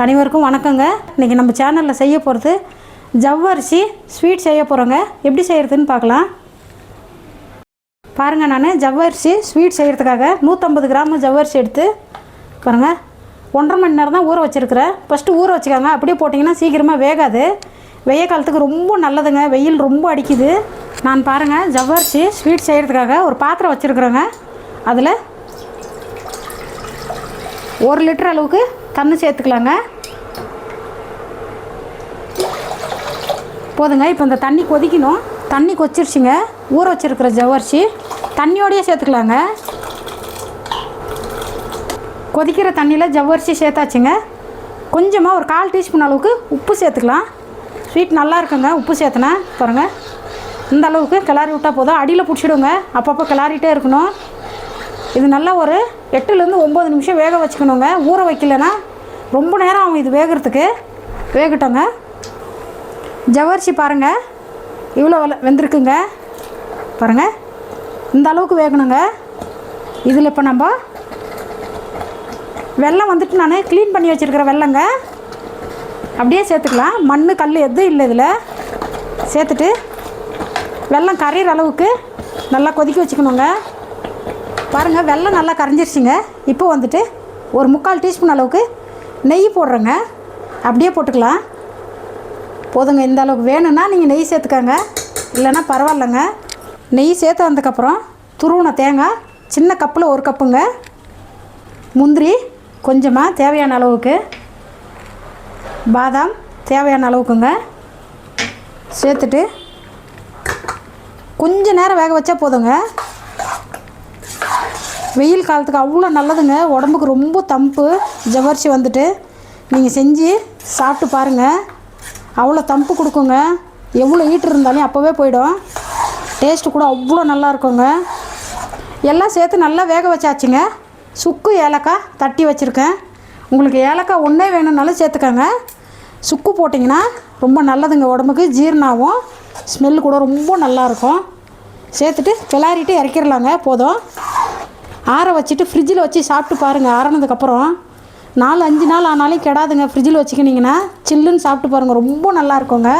அனைவருக்கும் வணக்கங்க. இன்றைக்கி நம்ம சேனலில் செய்ய போகிறது ஜவ்வரிசி ஸ்வீட் செய்ய போகிறோங்க. எப்படி செய்கிறதுன்னு பார்க்கலாம். பாருங்கள், நான் ஜவ்வரிசி ஸ்வீட் செய்கிறதுக்காக 150 கிராம் ஜவ்வரிசி எடுத்து பாருங்கள் 1.5 மணி நேரம் தான் ஊற வச்சுருக்கிறேன். ஃபஸ்ட்டு ஊற வச்சுக்காங்க. அப்படியே போட்டிங்கன்னா சீக்கிரமாக வேகாது. வெய்ய காலத்துக்கு ரொம்ப நல்லதுங்க. வெயில் ரொம்ப அடிக்குது. நான் பாருங்கள் ஜவ்வரிசி ஸ்வீட் செய்கிறதுக்காக ஒரு பாத்திரம் வச்சுருக்குறேங்க. அதில் 1 லிட்டர் அளவுக்கு தண்ணி சேர்த்துக்கலாங்க. போதுங்க. இப்போ இந்த தண்ணி கொதிக்கணும். தண்ணி கொச்சிருச்சுங்க. ஊற வச்சுருக்கிற ஜவ்வரிசி தண்ணியோடையே சேர்த்துக்கலாங்க. கொதிக்கிற தண்ணியில் ஜவ்வரிசி சேர்த்தாச்சுங்க. கொஞ்சமாக ஒரு 1/4 டீஸ்பூன் அளவுக்கு உப்பு சேர்த்துக்கலாம். ஸ்வீட் நல்லா இருக்குங்க உப்பு சேர்த்துனா. பாருங்கள், இந்த அளவுக்கு கிளறி விட்டால் போதும். அடியில் பிடிச்சிடுங்க. அப்பப்போ கிளறிட்டே இருக்கணும். இது நல்லா ஒரு 8லேருந்து 9 நிமிஷம் வேக வச்சுக்கணுங்க. ஊற வைக்கலைன்னா ரொம்ப நேரம் ஆகும் இது வேகிறதுக்கு. வேகட்டோங்க. ஜவ்வரிசி பாருங்கள் இவ்வளோ வெந்திருக்குங்க. பாருங்கள், இந்த அளவுக்கு வேகணுங்க. இதில் இப்போ நம்ம வெல்லம் வந்துட்டு நான் க்ளீன் பண்ணி வச்சுருக்கிற வெல்லங்க அப்படியே சேர்த்துக்கலாம். மண் கல் எதுவும் இல்லை. இதில் சேர்த்துட்டு வெல்லம் கரையிற அளவுக்கு நல்லா கொதிக்க வச்சுக்கணுங்க. பாருங்கள், வெல்லம் நல்லா கரைஞ்சிருச்சுங்க. இப்போ வந்துட்டு ஒரு 3/4 டீஸ்பூன் அளவுக்கு நெய் போடுறேங்க. அப்படியே போட்டுக்கலாம். போதுங்க. இந்த அளவுக்கு வேணும்னா நீங்கள் நெய் சேர்த்துக்கோங்க, இல்லைன்னா பரவாயில்லைங்க. நெய் சேர்த்து வந்ததுக்கப்புறம் துருவின தேங்காய் சின்ன கப்பில் 1 கப்புங்க. முந்திரி கொஞ்சமாக தேவையான அளவுக்கு, பாதாம் தேவையான அளவுக்குங்க சேர்த்துட்டு கொஞ்சம் நேரம் வேக வச்சா போதுங்க. வெயில் காலத்துக்கு அவ்வளோ நல்லதுங்க. உடம்புக்கு ரொம்ப தம்பு. ஜவ்வரிசி வந்துட்டு நீங்கள் செஞ்சு சாப்பிட்டு பாருங்கள். அவ்வளோ தம்பு கொடுக்குங்க. எவ்வளோ ஹீட் இருந்தாலும் அப்போவே போயிடும். டேஸ்ட்டு கூட அவ்வளோ நல்லா இருக்குங்க. எல்லாம் சேர்த்து நல்லா வேக வச்சாச்சுங்க. சுக்கு ஏலக்காய் தட்டி வச்சுருக்கேன். உங்களுக்கு ஏலக்காய் ஒன்றே வேணும்னாலும் சேர்த்துக்கோங்க. சுக்கு போட்டிங்கன்னா ரொம்ப நல்லதுங்க. உடம்புக்கு ஜீரணாகும். ஸ்மெல் கூட ரொம்ப நல்லாயிருக்கும். சேர்த்துட்டு கிளறிட்டு இறக்கிடலாங்க. போதும். ஆற வச்சுட்டு ஃப்ரிட்ஜில் வச்சு சாப்பிட்டு பாருங்கள். ஆறினதுக்கப்புறம் 4-5 நாள் ஆனாலும் கெடாதுங்க. ஃப்ரிட்ஜில் வச்சுக்கினிங்கன்னா சில்லுன்னு சாப்பிட்டு பாருங்கள். ரொம்ப நல்லா இருக்குங்க.